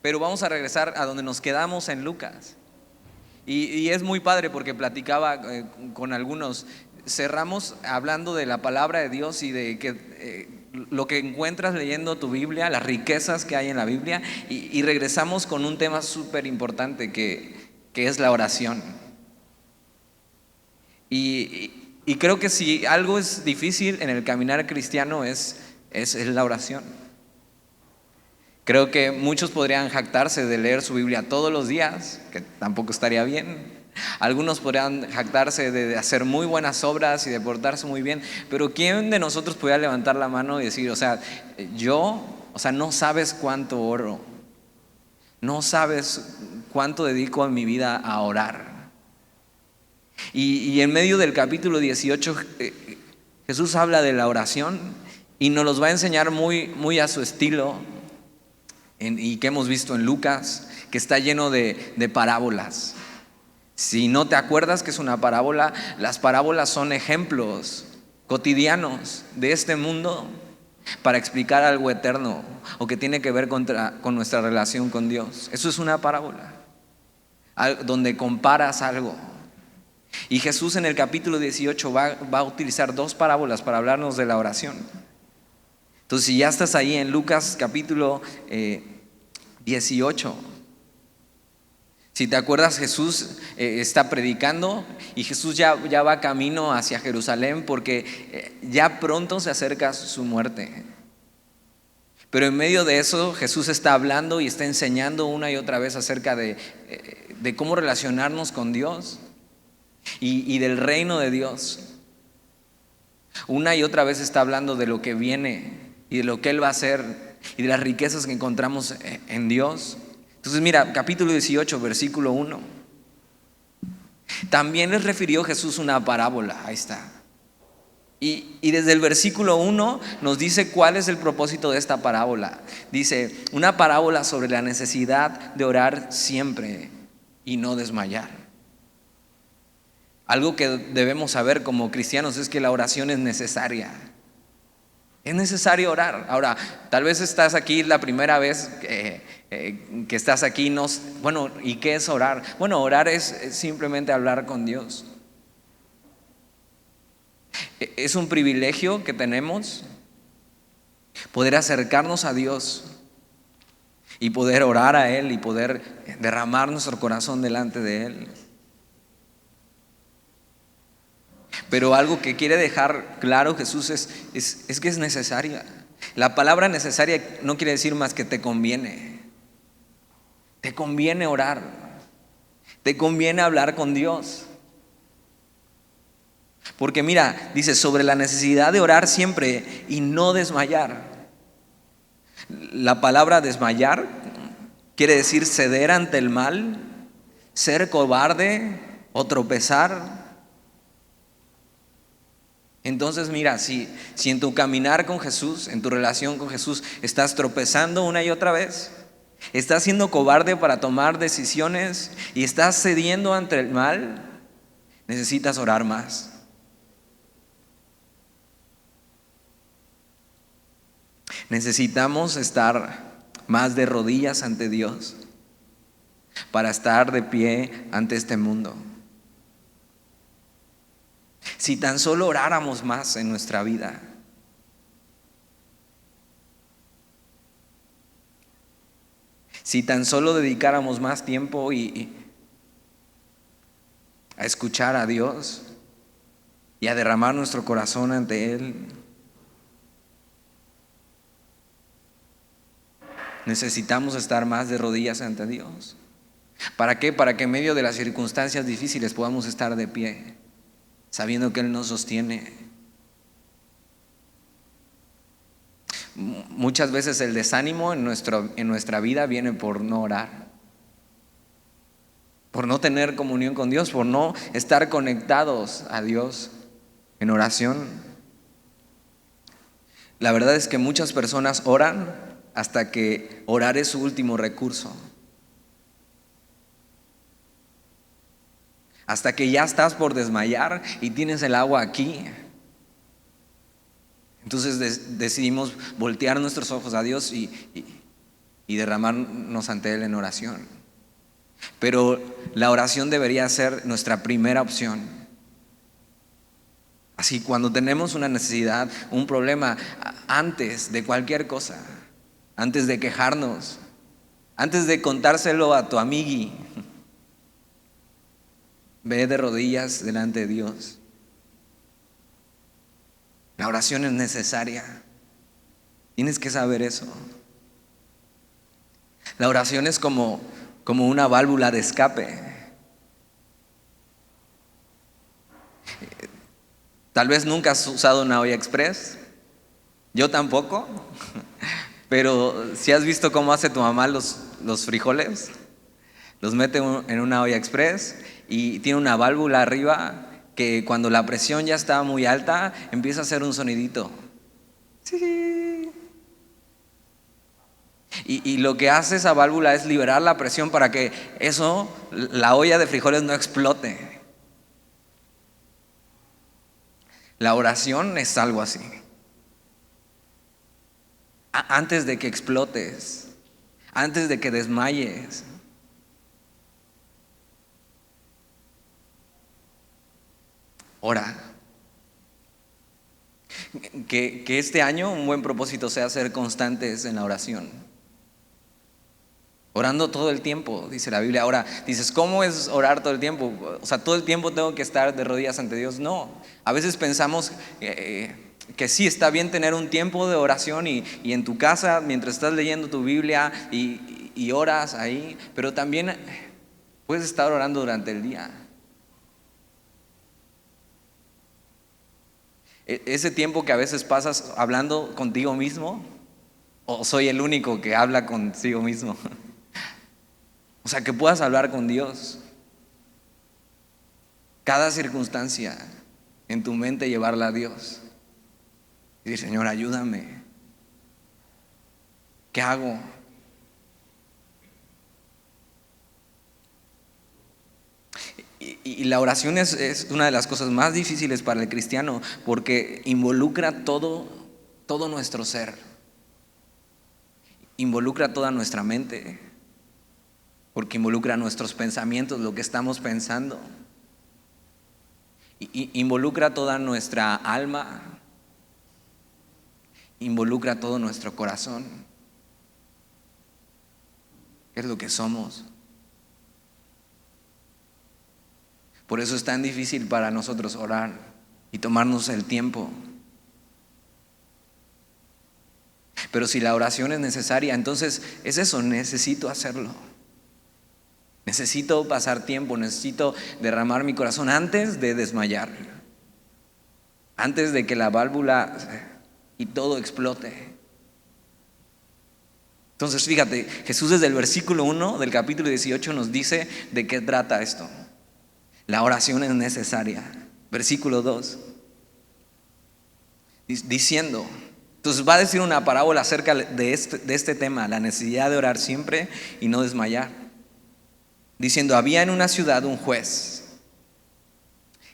Pero vamos a regresar a donde nos quedamos en Lucas. Y es muy padre porque platicaba con algunos. Cerramos hablando de la palabra de Dios y de que lo que encuentras leyendo tu Biblia, las riquezas que hay en la Biblia, y regresamos con un tema súper importante que es la oración. Y creo que si algo es difícil en el caminar cristiano es la oración. Creo que muchos podrían jactarse de leer su Biblia todos los días, que tampoco estaría bien. Algunos podrían jactarse de hacer muy buenas obras y de portarse muy bien, pero ¿quién de nosotros podría levantar la mano y decir, no sabes cuánto oro, no sabes cuánto dedico a mi vida a orar? Y en medio del capítulo 18, Jesús habla de la oración y nos los va a enseñar muy, muy a su estilo, y que hemos visto en Lucas, que está lleno de parábolas. Si no te acuerdas que es una parábola, las parábolas son ejemplos cotidianos de este mundo para explicar algo eterno o que tiene que ver con nuestra relación con Dios. Eso es una parábola, donde comparas algo. Y Jesús en el capítulo 18 va a utilizar dos parábolas para hablarnos de la oración. Entonces, si ya estás ahí en Lucas capítulo 18, si te acuerdas, Jesús está predicando y Jesús ya va camino hacia Jerusalén porque ya pronto se acerca su muerte. Pero en medio de eso Jesús está hablando y está enseñando una y otra vez acerca de cómo relacionarnos con Dios y del reino de Dios. Una y otra vez está hablando de lo que viene y de lo que Él va a hacer y de las riquezas que encontramos en Dios. Entonces mira, capítulo 18, versículo 1. También les refirió Jesús una parábola. Ahí está. Y desde el versículo 1 nos dice cuál es el propósito de esta parábola. Dice, una parábola sobre la necesidad de orar siempre y no desmayar. Algo que debemos saber como cristianos es que la oración es necesaria. Es necesario orar. Ahora, tal vez estás aquí la primera vez que estás aquí. Bueno, ¿y qué es orar? Bueno, orar es simplemente hablar con Dios. Es un privilegio que tenemos poder acercarnos a Dios y poder orar a Él y poder derramar nuestro corazón delante de Él. Pero algo que quiere dejar claro Jesús es que es necesaria. La palabra necesaria no quiere decir más que te conviene. Te conviene orar. Te conviene hablar con Dios. Porque mira, dice sobre la necesidad de orar siempre y no desmayar. La palabra desmayar quiere decir ceder ante el mal, ser cobarde o tropezar. Entonces mira, si en tu caminar con Jesús, en tu relación con Jesús, estás tropezando una y otra vez, estás siendo cobarde para tomar decisiones y estás cediendo ante el mal, necesitas orar más. Necesitamos estar más de rodillas ante Dios para estar de pie ante este mundo. Si tan solo oráramos más en nuestra vida, si tan solo dedicáramos más tiempo a escuchar a Dios y a derramar nuestro corazón ante Él. Necesitamos estar más de rodillas ante Dios. ¿Para qué? Para que en medio de las circunstancias difíciles podamos estar de pie, sabiendo que Él nos sostiene. Muchas veces el desánimo en nuestra vida viene por no orar, por no tener comunión con Dios, por no estar conectados a Dios en oración. La verdad es que muchas personas oran hasta que orar es su último recurso. Hasta que ya estás por desmayar y tienes el agua aquí. Entonces decidimos voltear nuestros ojos a Dios y y derramarnos ante Él en oración. Pero la oración debería ser nuestra primera opción. Así, cuando tenemos una necesidad, un problema, antes de cualquier cosa, antes de quejarnos, antes de contárselo a tu amigui, ve de rodillas delante de Dios. La oración es necesaria. Tienes que saber eso. La oración es como una válvula de escape. Tal vez nunca has usado una olla express. Yo tampoco. Pero si has visto cómo hace tu mamá los frijoles, los mete en una olla express y tiene una válvula arriba que cuando la presión ya está muy alta empieza a hacer un sonidito. Sí. Y lo que hace esa válvula es liberar la presión para que la olla de frijoles no explote. La oración es algo así. Antes de que explotes, antes de que desmayes, ora. Que este año un buen propósito sea ser constantes en la oración. Orando todo el tiempo, dice la Biblia. Ahora, dices, ¿cómo es orar todo el tiempo? O sea, todo el tiempo tengo que estar de rodillas ante Dios. No, a veces pensamos que sí está bien tener un tiempo de oración y en tu casa, mientras estás leyendo tu Biblia y oras ahí, pero también puedes estar orando durante el día. Ese tiempo que a veces pasas hablando contigo mismo, o soy el único que habla consigo mismo. O sea, que puedas hablar con Dios. Cada circunstancia en tu mente llevarla a Dios. Y decir, Señor, ayúdame. ¿Qué hago? Y la oración es una de las cosas más difíciles para el cristiano porque involucra todo nuestro ser. Involucra toda nuestra mente. Porque involucra nuestros pensamientos, lo que estamos pensando. Involucra toda nuestra alma. Involucra todo nuestro corazón. ¿Qué es lo que somos? Por eso es tan difícil para nosotros orar y tomarnos el tiempo. Pero si la oración es necesaria, entonces es eso, necesito hacerlo. Necesito pasar tiempo, necesito derramar mi corazón antes de desmayar, antes de que la válvula y todo explote. Entonces fíjate, Jesús desde el versículo 1 del capítulo 18 nos dice de qué trata esto. La oración es necesaria. Versículo 2. Diciendo, entonces va a decir una parábola acerca de este tema, la necesidad de orar siempre y no desmayar. Diciendo, había en una ciudad un juez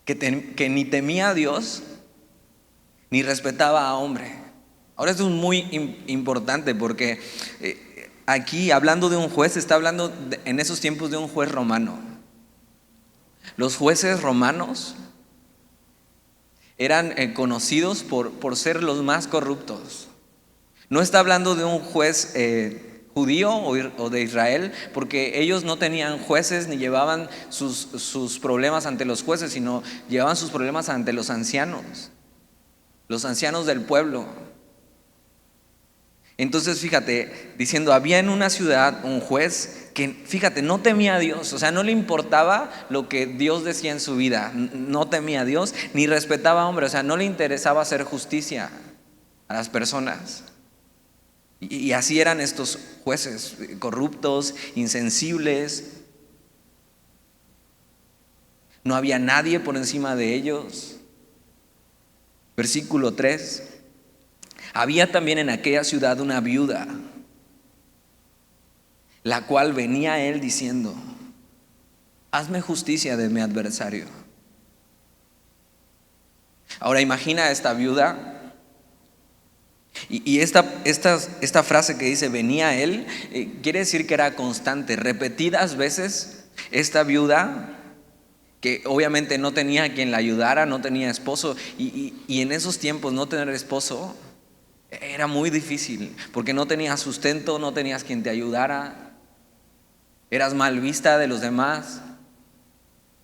que ni temía a Dios ni respetaba a hombre. Ahora esto es muy importante porque aquí hablando de un juez, está hablando en esos tiempos de un juez romano. Los jueces romanos eran conocidos por ser los más corruptos. No está hablando de un juez judío o de Israel, porque ellos no tenían jueces ni llevaban sus problemas ante los jueces, sino llevaban sus problemas ante los ancianos del pueblo. Entonces fíjate, diciendo, había en una ciudad un juez que, fíjate, no temía a Dios, o sea, no le importaba lo que Dios decía en su vida, no temía a Dios, ni respetaba a hombre, o sea, no le interesaba hacer justicia a las personas. Y así eran estos jueces, corruptos, insensibles. No había nadie por encima de ellos. Versículo 3. Había también en aquella ciudad una viuda, la cual venía a él diciendo, hazme justicia de mi adversario. Ahora imagina a esta viuda Y esta frase que dice, venía él, quiere decir que era constante. Repetidas veces, esta viuda, que obviamente no tenía quien la ayudara, no tenía esposo, y en esos tiempos no tener esposo era muy difícil, porque no tenías sustento, no tenías quien te ayudara, eras mal vista de los demás,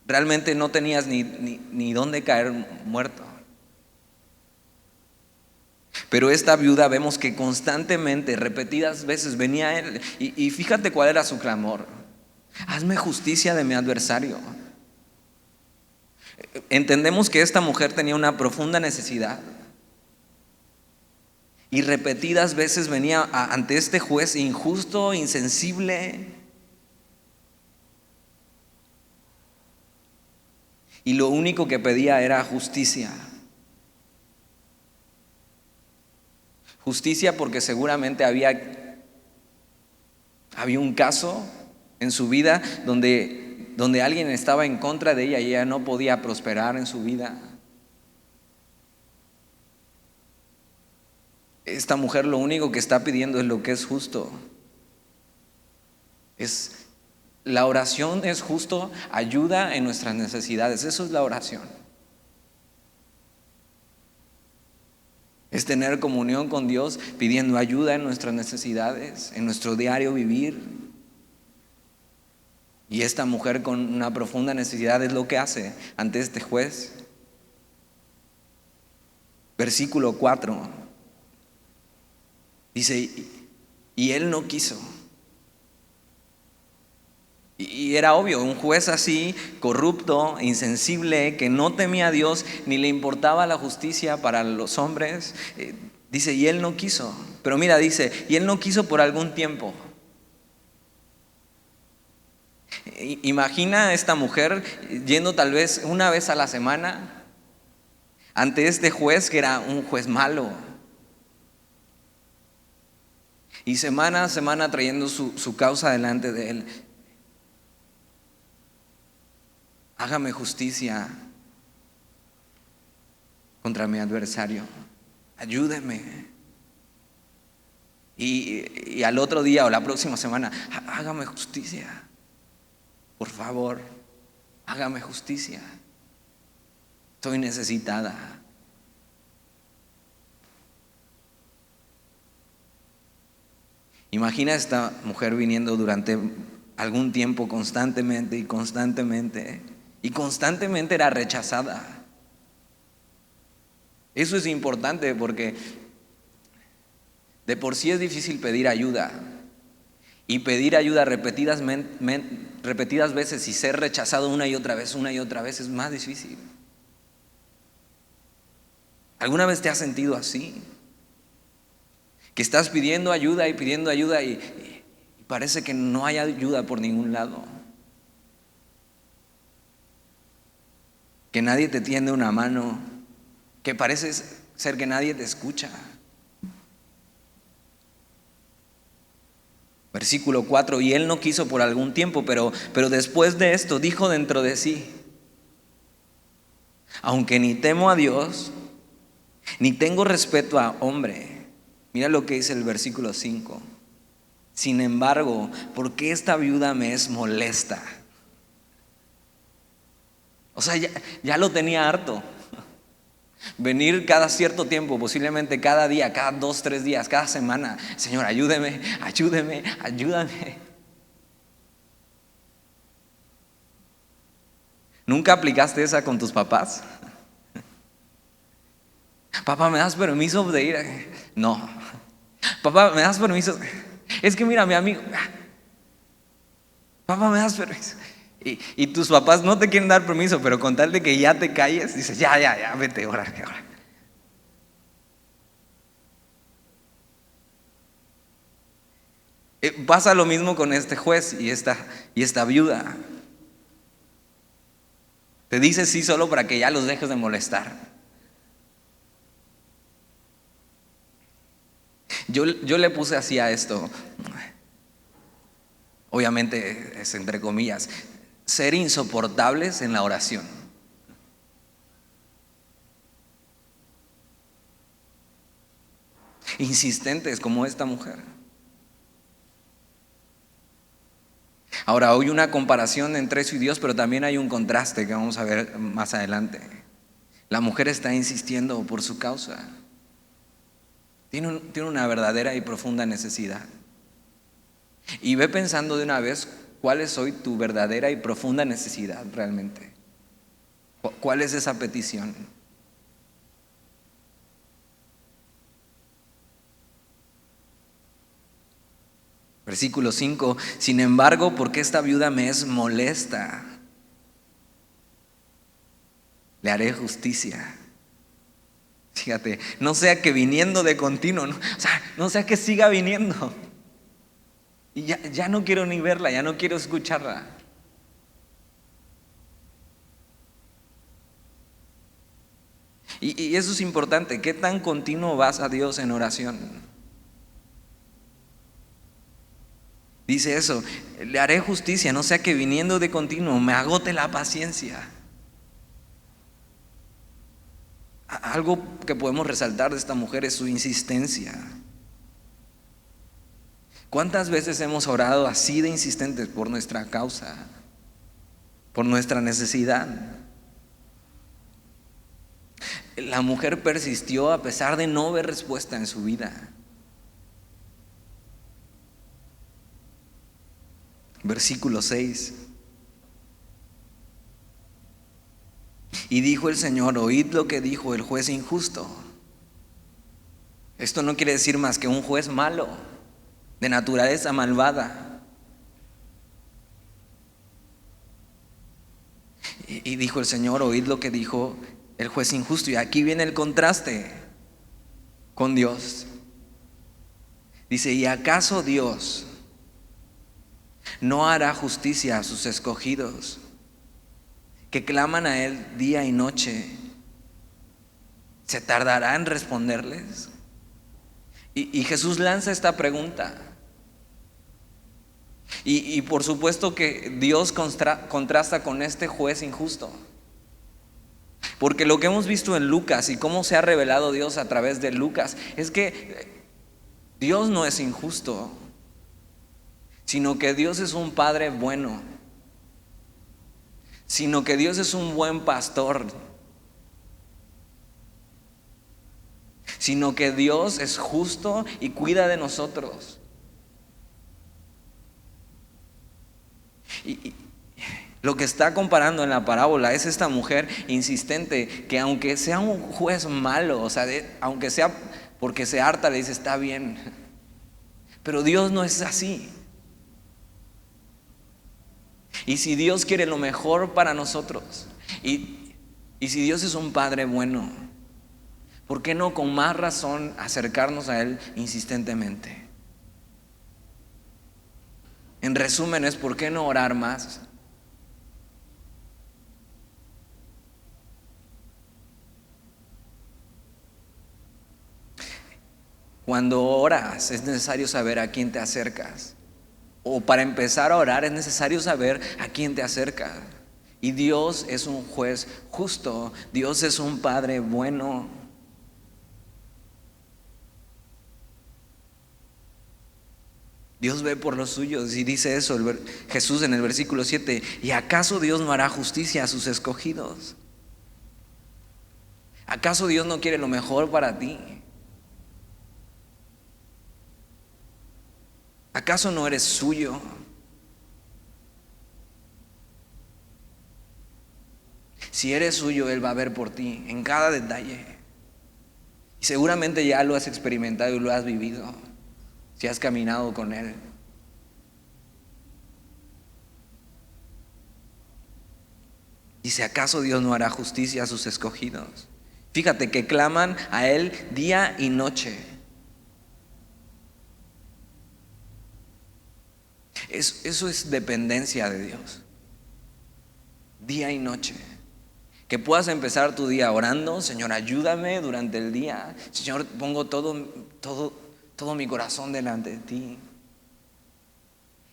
realmente no tenías ni dónde caer muerto. Pero esta viuda vemos que constantemente, repetidas veces venía él, y fíjate cuál era su clamor: hazme justicia de mi adversario. Entendemos que esta mujer tenía una profunda necesidad, y repetidas veces venía ante este juez injusto, insensible, y lo único que pedía era justicia. Justicia porque seguramente había un caso en su vida donde alguien estaba en contra de ella y ella no podía prosperar en su vida. Esta mujer lo único que está pidiendo es lo que es justo. La oración es justo, ayuda en nuestras necesidades. Eso es la oración. Es tener comunión con Dios, pidiendo ayuda en nuestras necesidades, en nuestro diario vivir. Y esta mujer con una profunda necesidad es lo que hace ante este juez. Versículo 4 dice, y él no quiso. Y era obvio, un juez así, corrupto, insensible, que no temía a Dios, ni le importaba la justicia para los hombres, dice, y él no quiso. Pero mira, dice, y él no quiso por algún tiempo. Imagina a esta mujer yendo tal vez una vez a la semana ante este juez que era un juez malo, y semana a semana trayendo su causa delante de él. Hágame justicia contra mi adversario, ayúdeme. Y al otro día o la próxima semana, hágame justicia, por favor, hágame justicia, estoy necesitada. Imagina a esta mujer viniendo durante algún tiempo constantemente y constantemente era rechazada. Eso es importante porque de por sí es difícil pedir ayuda, y pedir ayuda repetidas veces y ser rechazado una y otra vez es más difícil. ¿Alguna vez te has sentido así? Que estás pidiendo ayuda y parece que no hay ayuda por ningún lado. Que nadie te tiende una mano, que parece ser que nadie te escucha. Versículo 4, y él no quiso por algún tiempo, pero después de esto dijo dentro de sí, aunque ni temo a Dios, ni tengo respeto a hombre. Mira lo que dice el versículo 5. Sin embargo, ¿por qué esta viuda me es molesta? O sea, ya lo tenía harto. Venir cada cierto tiempo, posiblemente cada día, cada 2, 3 días, cada semana. Señor, ayúdeme. ¿Nunca aplicaste esa con tus papás? Papá, ¿me das permiso de ir? No. Papá, ¿me das permiso? Es que mira, mi amigo. Papá, ¿me das permiso? Y tus papás no te quieren dar permiso, pero con tal de que ya te calles, dices, ya, vete, ahora. Pasa lo mismo con este juez y esta viuda. Te dice sí solo para que ya los dejes de molestar. Yo le puse así a esto, obviamente es entre comillas, ser insoportables en la oración. insistentes como esta mujer. Ahora, hay una comparación entre eso y Dios, pero también hay un contraste que vamos a ver más adelante. La mujer está insistiendo por su causa. Tiene una verdadera y profunda necesidad. Y ve pensando de una vez cuál es hoy tu verdadera y profunda necesidad realmente. ¿Cuál es esa petición? Versículo 5: sin embargo, porque esta viuda me es molesta, le haré justicia. Fíjate, no sea que viniendo de continuo, ¿no? O sea, no sea que siga viniendo. Y ya no quiero ni verla, ya no quiero escucharla. Y eso es importante. ¿Qué tan continuo vas a Dios en oración? Dice eso: le haré justicia, no sea que viniendo de continuo me agote la paciencia. Algo que podemos resaltar de esta mujer es su insistencia. ¿Cuántas veces hemos orado así de insistentes por nuestra causa, por nuestra necesidad? La mujer persistió a pesar de no ver respuesta en su vida. Versículo 6: y dijo el Señor: oíd lo que dijo el juez injusto. Esto no quiere decir más que un juez malo, de naturaleza malvada. Y dijo el Señor: oíd lo que dijo el juez injusto. Y aquí viene el contraste con Dios. Dice: ¿y acaso Dios no hará justicia a sus escogidos, que claman a Él día y noche? ¿Se tardará en responderles? Y Jesús lanza esta pregunta. Y por supuesto que Dios contrasta con este juez injusto. Porque lo que hemos visto en Lucas y cómo se ha revelado Dios a través de Lucas es que Dios no es injusto, sino que Dios es un Padre bueno, sino que Dios es un buen pastor, sino que Dios es justo y cuida de nosotros. Y lo que está comparando en la parábola es esta mujer insistente que aunque sea un juez malo, o sea, aunque sea porque se harta, le dice: está bien. Pero Dios no es así. Y si Dios quiere lo mejor para nosotros, y si Dios es un Padre bueno, ¿por qué no con más razón acercarnos a Él insistentemente? En resumen es: ¿por qué no orar más? Cuando oras es necesario saber a quién te acercas. O para empezar a orar es necesario saber a quién te acercas. Y Dios es un juez justo. Dios es un Padre bueno. Dios ve por los suyos, y dice eso Jesús en el versículo 7: ¿y acaso Dios no hará justicia a sus escogidos? ¿Acaso Dios no quiere lo mejor para ti? ¿Acaso no eres suyo? Si eres suyo, Él va a ver por ti en cada detalle. Y seguramente ya lo has experimentado y lo has vivido, si has caminado con Él. Dice: ¿acaso Dios no hará justicia a sus escogidos? Fíjate que claman a Él día y noche. Eso es dependencia de Dios. Día y noche. Que puedas empezar tu día orando: Señor, ayúdame durante el día. Señor, pongo todo mi corazón delante de ti.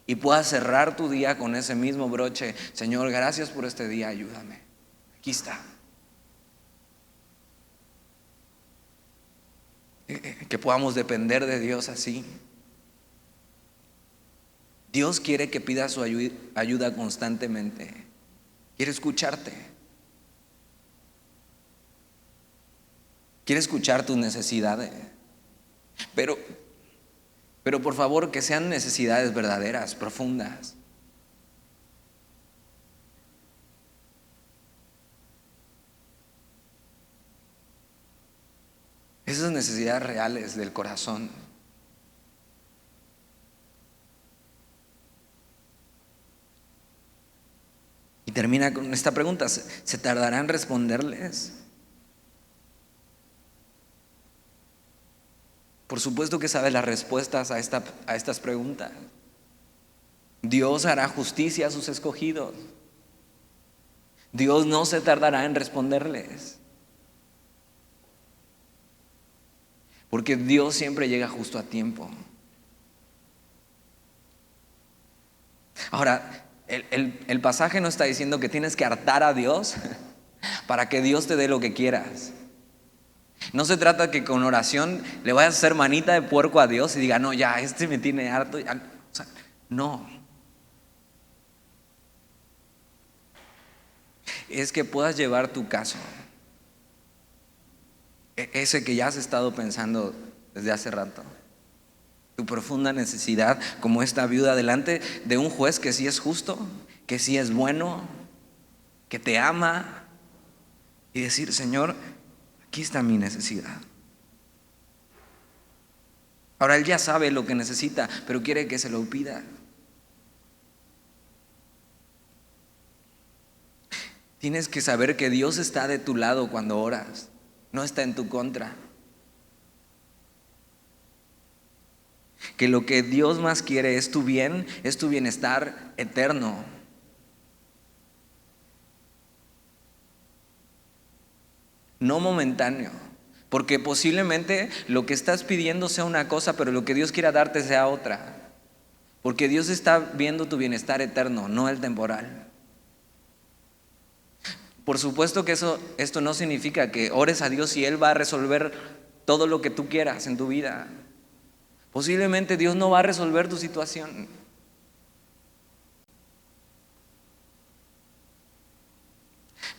Y puedas cerrar tu día con ese mismo broche: Señor, gracias por este día, ayúdame. Aquí está. que podamos depender de Dios así. Dios quiere que pidas su ayuda constantemente. Quiere escucharte. Quiere escuchar tus necesidades. Pero por favor, que sean necesidades verdaderas, profundas. Esas necesidades reales del corazón. Y termina con esta pregunta: ¿se tardará en responderles? Por supuesto que sabes las respuestas a estas preguntas. Dios hará justicia a sus escogidos. Dios no se tardará en responderles. Porque Dios siempre llega justo a tiempo. Ahora, el pasaje no está diciendo que tienes que hartar a Dios para que Dios te dé lo que quieras. No se trata que con oración le vayas a hacer manita de puerco a Dios y diga, no, ya, me tiene harto. O sea, no. Es que puedas llevar tu caso, ese que ya has estado pensando desde hace rato, tu profunda necesidad, como esta viuda, delante de un juez que sí es justo, que sí es bueno, que te ama, y decir, Señor, aquí está mi necesidad. Ahora Él ya sabe lo que necesita, pero quiere que se lo pida. Tienes que saber que Dios está de tu lado cuando oras, no está en tu contra. Que lo que Dios más quiere es tu bien, es tu bienestar eterno. No momentáneo, porque posiblemente lo que estás pidiendo sea una cosa, pero lo que Dios quiera darte sea otra. Porque Dios está viendo tu bienestar eterno, no el temporal. Por supuesto que esto no significa que ores a Dios y Él va a resolver todo lo que tú quieras en tu vida. Posiblemente Dios no va a resolver tu situación.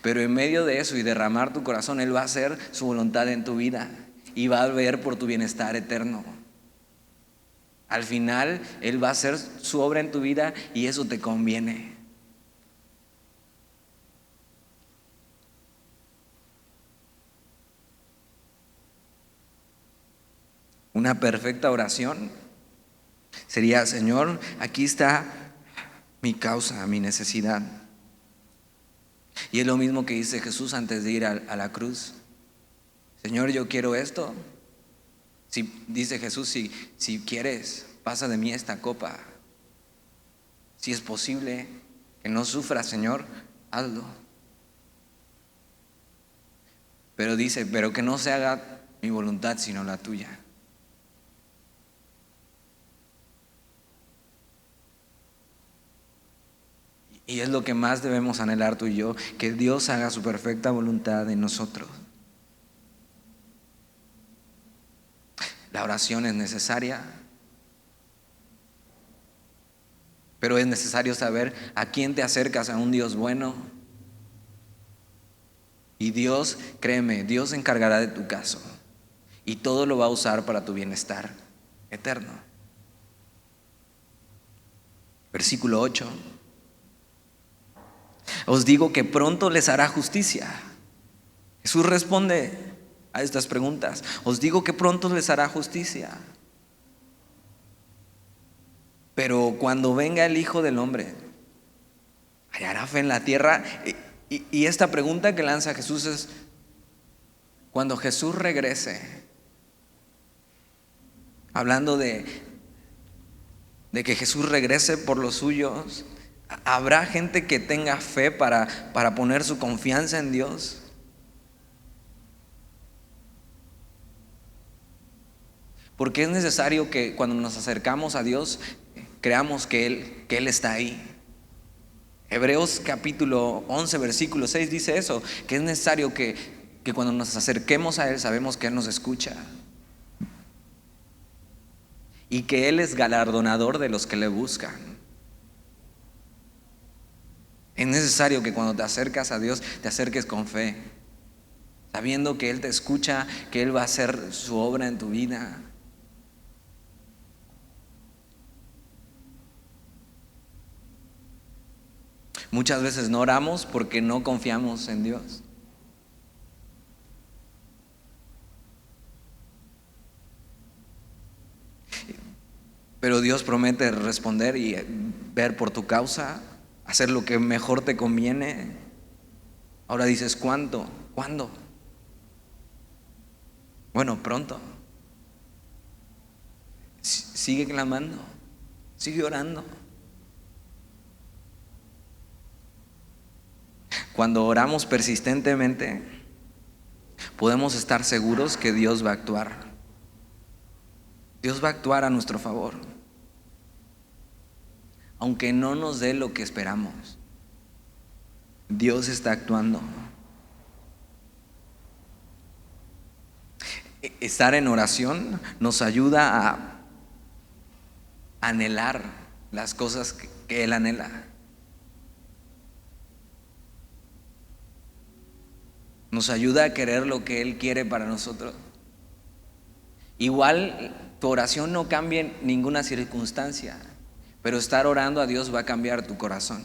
Pero en medio de eso y derramar tu corazón, Él va a hacer su voluntad en tu vida y va a ver por tu bienestar eterno. Al final, Él va a hacer su obra en tu vida y eso te conviene. Una perfecta oración sería, Señor, aquí está mi causa, mi necesidad. Y es lo mismo que dice Jesús antes de ir a la cruz. Señor, yo quiero esto. Dice Jesús, si quieres, pasa de mí esta copa. Si es posible que no sufra, Señor, hazlo. Pero dice, pero que no se haga mi voluntad sino la tuya. Y es lo que más debemos anhelar tú y yo, que Dios haga su perfecta voluntad en nosotros. La oración es necesaria, pero es necesario saber a quién te acercas, a un Dios bueno. Y Dios, créeme, Dios se encargará de tu caso y todo lo va a usar para tu bienestar eterno. Versículo 8. Os digo que pronto les hará justicia. Jesús responde a estas preguntas. Os digo que pronto les hará justicia. Pero cuando venga el Hijo del Hombre, ¿hallará fe en la tierra? Y esta pregunta que lanza Jesús es, cuando Jesús regrese, hablando de que Jesús regrese por los suyos, ¿habrá gente que tenga fe para poner su confianza en Dios? Porque es necesario que cuando nos acercamos a Dios creamos que Él está ahí. Hebreos capítulo 11 versículo 6 dice eso, que es necesario que cuando nos acerquemos a Él sabemos que Él nos escucha. y que Él es galardonador de los que le buscan. Es necesario que cuando te acercas a Dios, te acerques con fe, sabiendo que Él te escucha, que Él va a hacer su obra en tu vida. Muchas veces no oramos porque no confiamos en Dios. Pero Dios promete responder y ver por tu causa, hacer lo que mejor te conviene. Ahora dices, ¿cuándo? ¿Cuándo? Bueno, pronto. Sigue clamando, sigue orando. Cuando oramos persistentemente, podemos estar seguros que Dios va a actuar. Dios va a actuar a nuestro favor, aunque no nos dé lo que esperamos. Dios está actuando. Estar en oración nos ayuda a anhelar las cosas que Él anhela. Nos ayuda a querer lo que Él quiere para nosotros. Igual tu oración no cambia en ninguna circunstancia, pero estar orando a Dios va a cambiar tu corazón.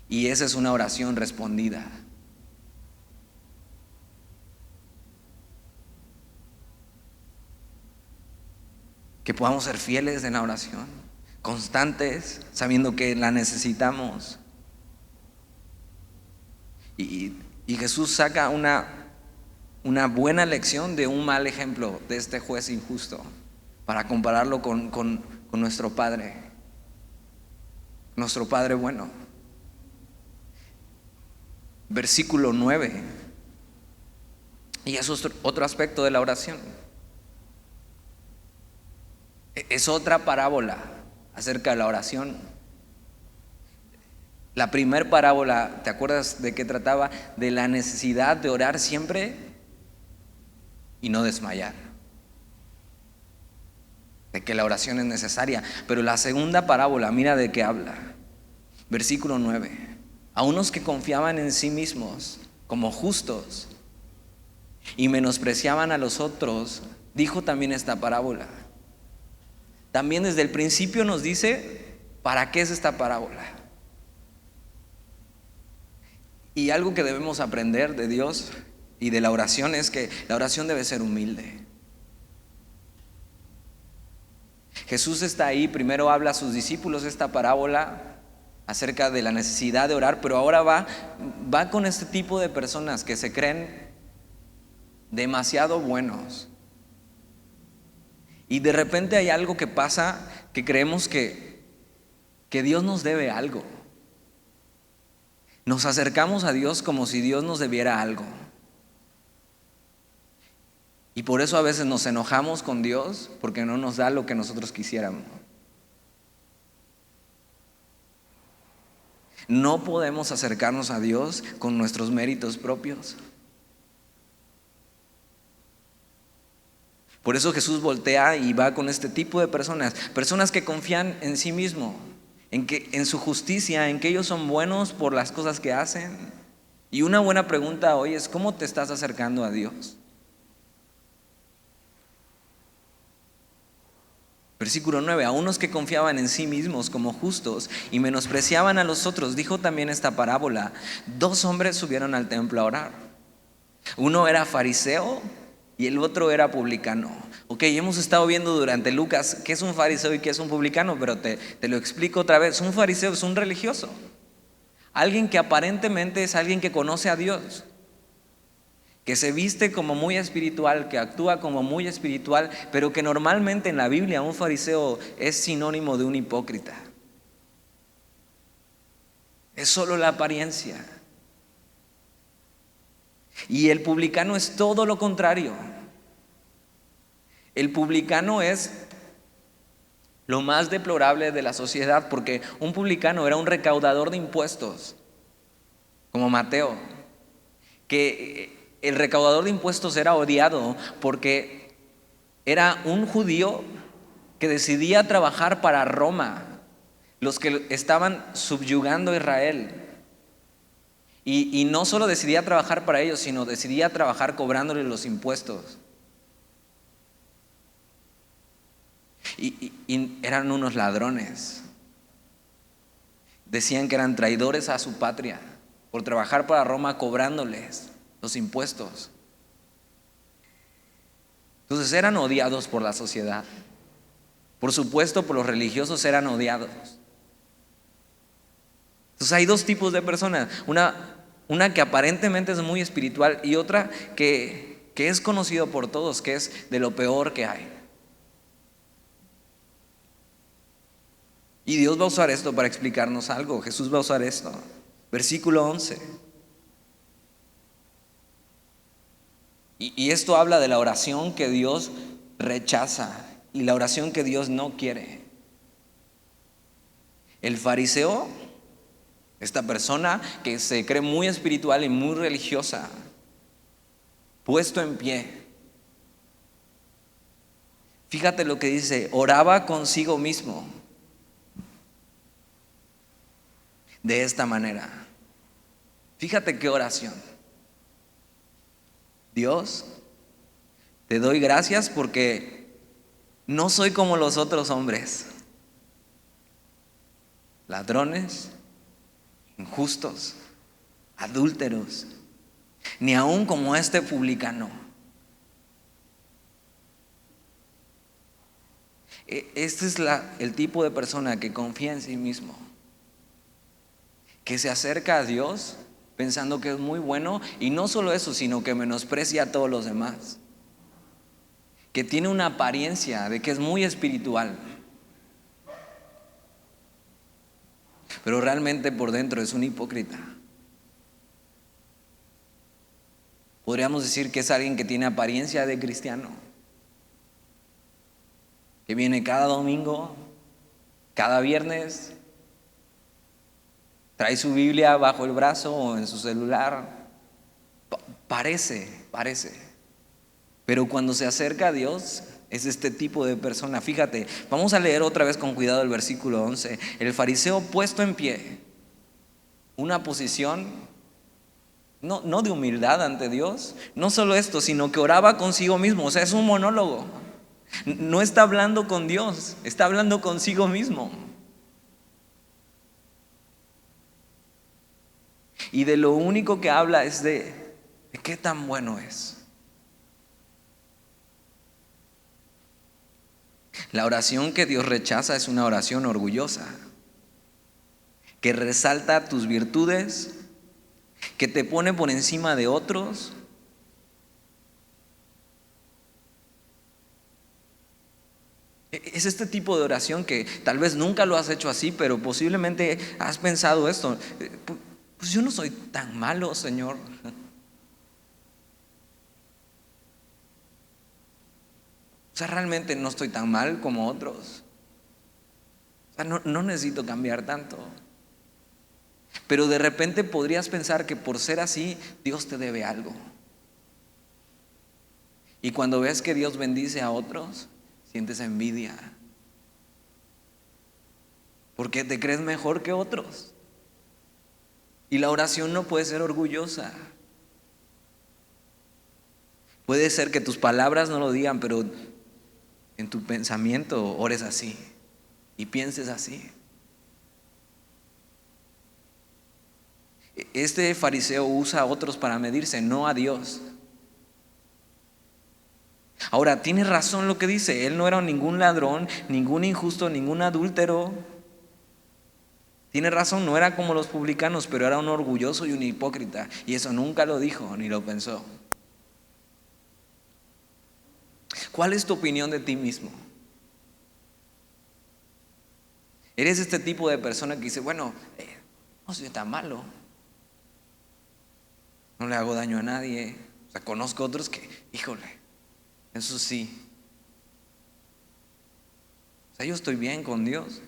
Y esa es una oración respondida. Que podamos ser fieles en la oración, constantes, sabiendo que la necesitamos. Y Jesús saca una buena lección de un mal ejemplo de este juez injusto para compararlo con nuestro Padre bueno. Versículo 9. Y eso es otro aspecto de la oración. Es otra parábola acerca de la oración. La primera parábola, ¿te acuerdas de qué trataba? De la necesidad de orar siempre y no desmayar. De que la oración es necesaria. Pero la segunda parábola, mira de qué habla. Versículo 9. A unos que confiaban en sí mismos como justos y menospreciaban a los otros, dijo también esta parábola. También desde el principio nos dice para qué es esta parábola. Y algo que debemos aprender de Dios y de la oración es que la oración debe ser humilde. Jesús está ahí, primero habla a sus discípulos esta parábola acerca de la necesidad de orar, pero ahora va con este tipo de personas que se creen demasiado buenos. Y de repente hay algo que pasa que creemos que Dios nos debe algo. Nos acercamos a Dios como si Dios nos debiera algo. Y por eso a veces nos enojamos con Dios porque no nos da lo que nosotros quisiéramos. No podemos acercarnos a Dios con nuestros méritos propios. Por eso Jesús voltea y va con este tipo de personas que confían en sí mismo, en su justicia, en que ellos son buenos por las cosas que hacen. Y una buena pregunta hoy es: ¿cómo te estás acercando a Dios? Versículo 9. A unos que confiaban en sí mismos como justos y menospreciaban a los otros, dijo también esta parábola. 2 hombres subieron al templo a orar. Uno era fariseo y el otro era publicano. Ok, hemos estado viendo durante Lucas qué es un fariseo y qué es un publicano, pero te lo explico otra vez. Un fariseo es un religioso, alguien que aparentemente es alguien que conoce a Dios, que se viste como muy espiritual, que actúa como muy espiritual, pero que normalmente en la Biblia un fariseo es sinónimo de un hipócrita. Es solo la apariencia. Y el publicano es todo lo contrario. El publicano es lo más deplorable de la sociedad, porque un publicano era un recaudador de impuestos, como Mateo, que el recaudador de impuestos era odiado porque Era un judío que decidía trabajar para Roma, los que estaban subyugando a Israel. Y no solo decidía trabajar para ellos, sino decidía trabajar cobrándole los impuestos. Y eran unos ladrones. Decían que eran traidores a su patria por trabajar para Roma cobrándoles los impuestos. Entonces eran odiados por la sociedad. Por supuesto, por los religiosos eran odiados. Entonces hay dos tipos de personas. Una que aparentemente es muy espiritual y otra que es conocido por todos, que es de lo peor que hay. Y Dios va a usar esto para explicarnos algo. Jesús va a usar esto. Versículo 11. Y esto habla de la oración que Dios rechaza y la oración que Dios no quiere. El fariseo, esta persona que se cree muy espiritual y muy religiosa, puesto en pie. Fíjate lo que dice, oraba consigo mismo de esta manera. Fíjate qué oración. Dios, te doy gracias porque no soy como los otros hombres, ladrones, injustos, adúlteros, ni aun como este publicano. Este es el tipo de persona que confía en sí mismo, que se acerca a Dios pensando que es muy bueno, y no solo eso, sino que menosprecia a todos los demás, que tiene una apariencia de que es muy espiritual, pero realmente por dentro es un hipócrita. Podríamos decir que es alguien que tiene apariencia de cristiano, que viene cada domingo, cada viernes, trae su Biblia bajo el brazo o en su celular. Parece. Pero cuando se acerca a Dios, es este tipo de persona. Fíjate, vamos a leer otra vez con cuidado el versículo 11. El fariseo puesto en pie, una posición no de humildad ante Dios. No solo esto, sino que oraba consigo mismo. O sea, es un monólogo. No está hablando con Dios, está hablando consigo mismo. Y de lo único que habla es de qué tan bueno es. La oración que Dios rechaza es una oración orgullosa, que resalta tus virtudes, que te pone por encima de otros. Es este tipo de oración que tal vez nunca lo has hecho así, pero posiblemente has pensado esto. Pues yo no soy tan malo, Señor. O sea, realmente no estoy tan mal como otros. O sea, no necesito cambiar tanto. Pero de repente podrías pensar que por ser así, Dios te debe algo. Y cuando ves que Dios bendice a otros, sientes envidia. Porque te crees mejor que otros. Y la oración no puede ser orgullosa. Puede ser que tus palabras no lo digan, pero en tu pensamiento ores así y pienses así. Este fariseo usa a otros para medirse, no a Dios. Ahora, tiene razón lo que dice. Él no era ningún ladrón, ningún injusto, ningún adúltero. Tiene razón, no era como los publicanos, pero era un orgulloso y un hipócrita. Y eso nunca lo dijo ni lo pensó. ¿Cuál es tu opinión de ti mismo? ¿Eres este tipo de persona que dice, bueno, no soy tan malo, no le hago daño a nadie? O sea, conozco otros que, híjole, eso sí. O sea, yo estoy bien con Dios.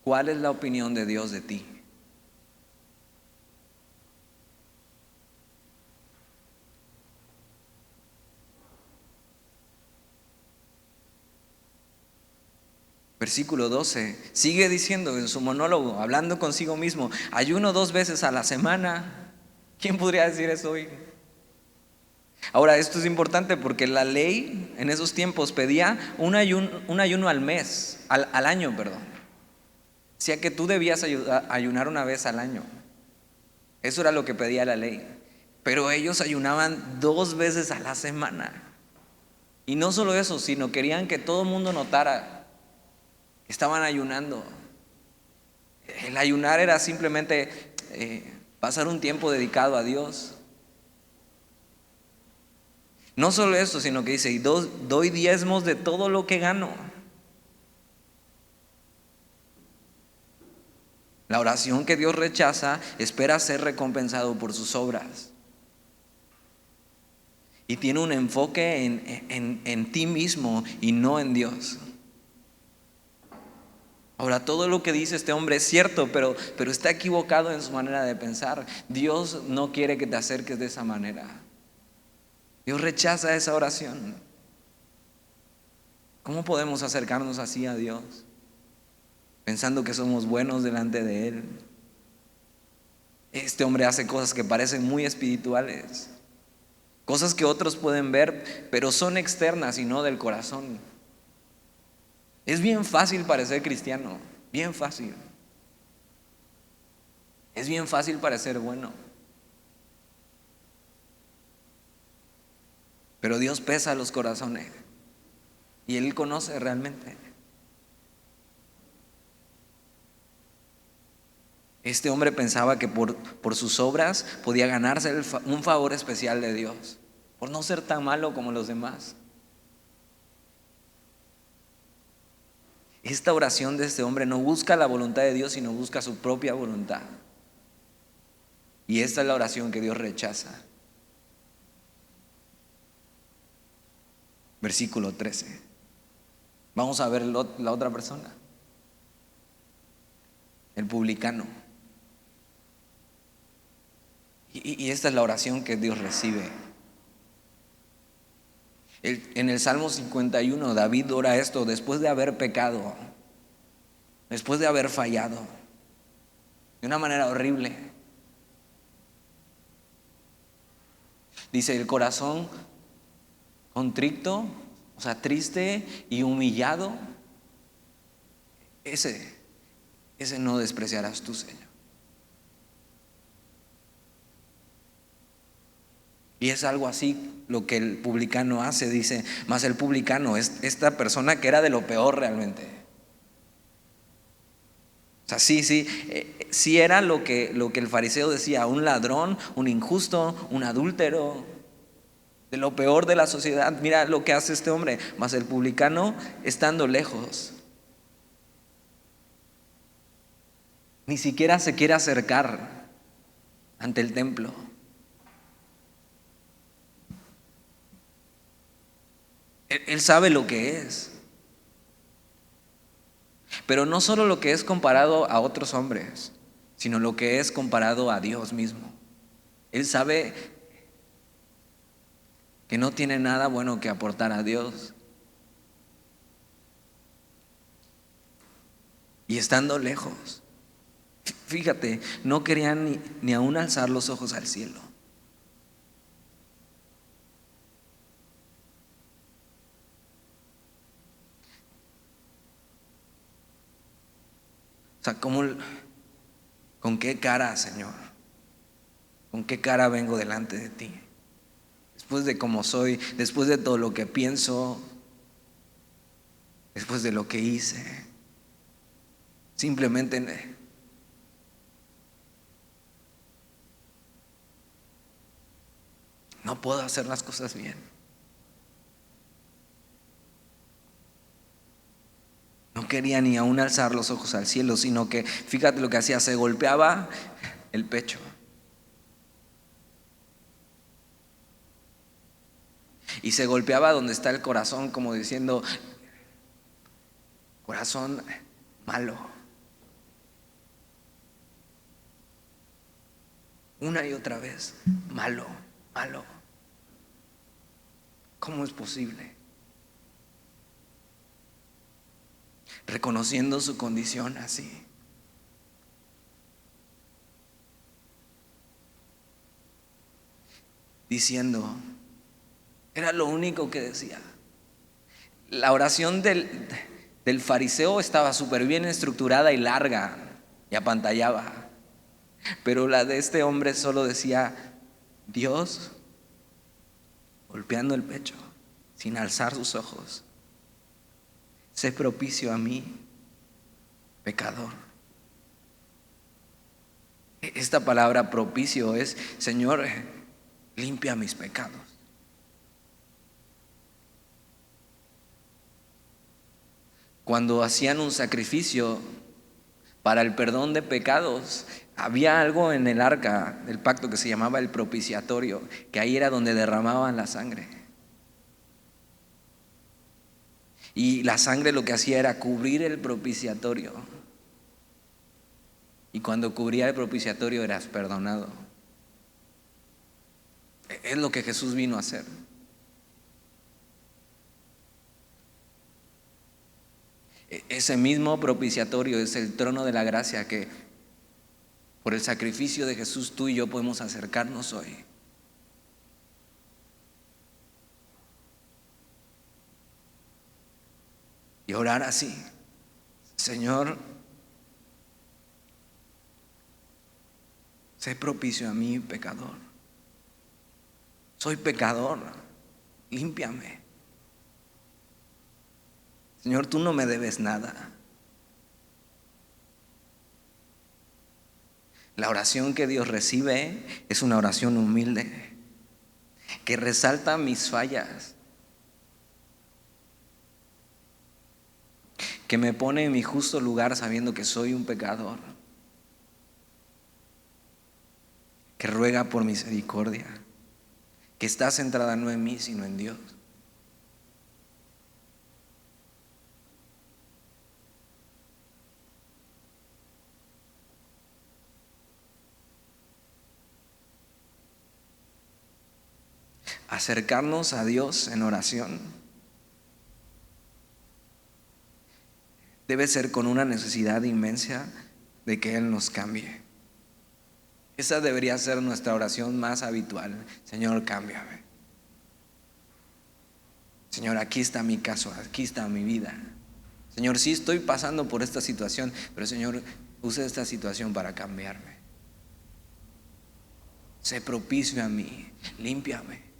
¿Cuál es la opinión de Dios de ti? Versículo 12, sigue diciendo en su monólogo, hablando consigo mismo: ayuno 2 veces a la semana. ¿Quién podría decir eso hoy? Ahora, esto es importante porque la ley en esos tiempos pedía un ayuno al mes, al año, perdón. Decía que tú debías ayunar una vez al año. Eso era lo que pedía la ley. Pero ellos ayunaban 2 veces a la semana. Y no solo eso, sino querían que todo el mundo notara que estaban ayunando. El ayunar era simplemente pasar un tiempo dedicado a Dios. No solo eso, sino que dice: y doy diezmos de todo lo que gano. La oración que Dios rechaza espera ser recompensado por sus obras. Y tiene un enfoque en ti mismo y no en Dios. Ahora, todo lo que dice este hombre es cierto, pero está equivocado en su manera de pensar. Dios no quiere que te acerques de esa manera. Dios rechaza esa oración. ¿Cómo podemos acercarnos así a Dios? Pensando que somos buenos delante de Él. Este hombre hace cosas que parecen muy espirituales, cosas que otros pueden ver, pero son externas y no del corazón. Es bien fácil parecer cristiano, bien fácil. Es bien fácil parecer bueno. Pero Dios pesa los corazones y Él conoce realmente. Este hombre pensaba que por sus obras podía ganarse un favor especial de Dios, por no ser tan malo como los demás. Esta oración de este hombre no busca la voluntad de Dios, sino busca su propia voluntad. Y esta es la oración que Dios rechaza. Versículo 13. Vamos a ver la otra persona, el publicano. Y esta es la oración que Dios recibe. En el Salmo 51, David ora esto después de haber pecado, después de haber fallado de una manera horrible. Dice: el corazón contrito, o sea, triste y humillado, ese no despreciarás tú, Señor. Y es algo así lo que el publicano hace. Dice: mas el publicano es esta persona que era de lo peor realmente. O sea, sí era lo que el fariseo decía: un ladrón, un injusto, un adúltero, de lo peor de la sociedad. Mira lo que hace este hombre. Mas el publicano, estando lejos, ni siquiera se quiere acercar ante el templo. Él sabe lo que es, pero no solo lo que es comparado a otros hombres, sino lo que es comparado a Dios mismo. Él sabe que no tiene nada bueno que aportar a Dios. Y estando lejos, fíjate, no quería ni aún alzar los ojos al cielo. O sea, ¿con qué cara, Señor? ¿Con qué cara vengo delante de ti? Después de cómo soy, después de todo lo que pienso, después de lo que hice, simplemente no puedo hacer las cosas bien. No quería ni aún alzar los ojos al cielo, sino que, fíjate lo que hacía: se golpeaba el pecho. Y se golpeaba donde está el corazón, como diciendo: corazón malo. Una y otra vez: malo, malo. ¿Cómo es posible? reconociendo su condición así. Diciendo, era lo único que decía. La oración del fariseo estaba súper bien estructurada y larga y apantallaba. Pero la de este hombre solo decía, Dios, golpeando el pecho, sin alzar sus ojos, sé propicio a mí, pecador. Esta palabra propicio es, Señor, limpia mis pecados. Cuando hacían un sacrificio para el perdón de pecados, había algo en el arca del pacto que se llamaba el propiciatorio, que ahí era donde derramaban la sangre. Y la sangre lo que hacía era cubrir el propiciatorio. Y cuando cubría el propiciatorio eras perdonado. Es lo que Jesús vino a hacer. Ese mismo propiciatorio es el trono de la gracia que por el sacrificio de Jesús tú y yo podemos acercarnos hoy. Y orar así, Señor, sé propicio a mí, pecador. Soy pecador, límpiame. Señor, tú no me debes nada. La oración que Dios recibe es una oración humilde, que resalta mis fallas, que me pone en mi justo lugar sabiendo que soy un pecador, que ruega por misericordia, que está centrada no en mí sino en Dios. Acercarnos a Dios en oración debe ser con una necesidad inmensa de que Él nos cambie. Esa debería ser nuestra oración más habitual. Señor, cámbiame. Señor, aquí está mi caso, aquí está mi vida. Señor, sí estoy pasando por esta situación, pero Señor, use esta situación para cambiarme. Sé propicio a mí, límpiame.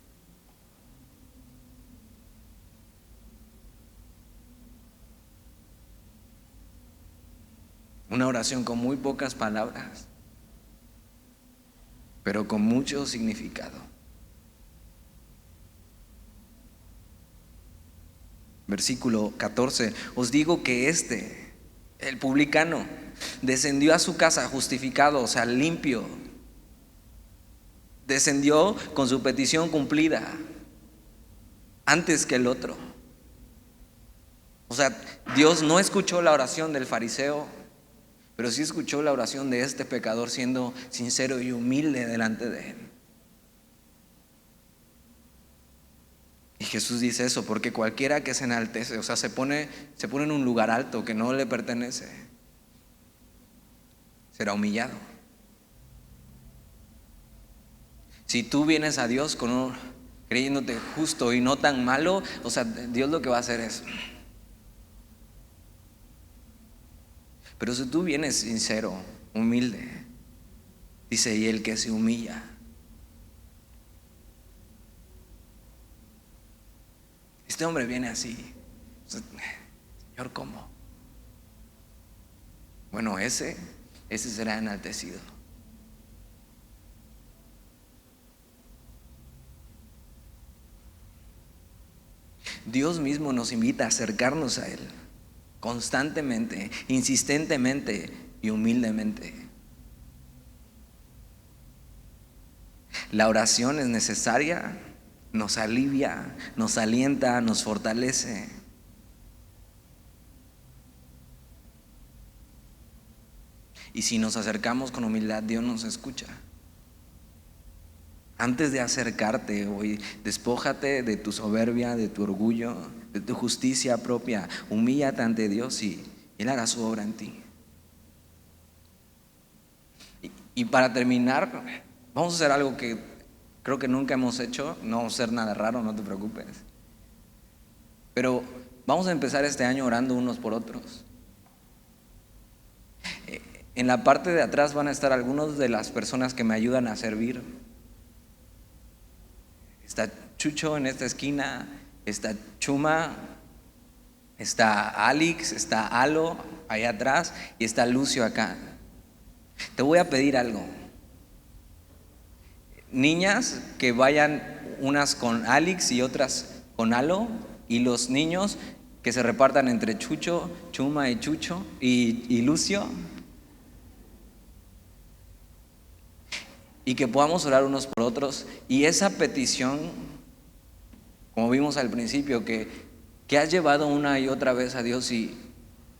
Una oración con muy pocas palabras, pero con mucho significado. Versículo 14, os digo que el publicano, descendió a su casa justificado, o sea, limpio. Descendió con su petición cumplida antes que el otro. O sea, Dios no escuchó la oración del fariseo, pero sí escuchó la oración de este pecador siendo sincero y humilde delante de Él. Y Jesús dice eso porque cualquiera que se enaltece, o sea, se pone en un lugar alto que no le pertenece, será humillado. Si tú vienes a Dios creyéndote justo y no tan malo, o sea, Dios lo que va a hacer es. Pero si tú vienes sincero, humilde, dice, y el que se humilla. Este hombre viene así. Señor, ¿cómo? Bueno, ese será enaltecido. Dios mismo nos invita a acercarnos a Él constantemente, insistentemente y humildemente. La oración es necesaria, nos alivia, nos alienta, nos fortalece. Y si nos acercamos con humildad, Dios nos escucha. Antes de acercarte hoy, despójate de tu soberbia, de tu orgullo, de tu justicia propia. Humíllate ante Dios y Él hará su obra en ti. Y para terminar, vamos a hacer algo que creo que nunca hemos hecho. No vamos a hacer nada raro, no te preocupes. Pero vamos a empezar este año orando unos por otros. En la parte de atrás van a estar algunas de las personas que me ayudan a servir. Está Chucho en esta esquina, está Chuma, está Alex, está Alo allá atrás y está Lucio acá. Te voy a pedir algo. Niñas que vayan unas con Alex y otras con Alo, y los niños que se repartan entre Chucho, Chuma y Chucho y Lucio. Y que podamos orar unos por otros. Y esa petición, como vimos al principio, que has llevado una y otra vez a Dios y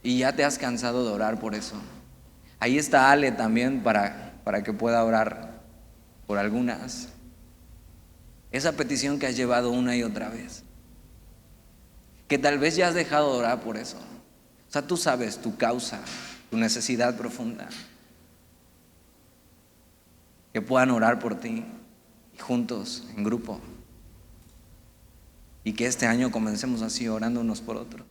ya te has cansado de orar por eso. Ahí está Ale también para que pueda orar por algunas. Esa petición que has llevado una y otra vez, que tal vez ya has dejado de orar por eso. O sea, tú sabes tu causa, tu necesidad profunda. Que puedan orar por ti juntos, en grupo. Y que este año comencemos así, orando unos por otros.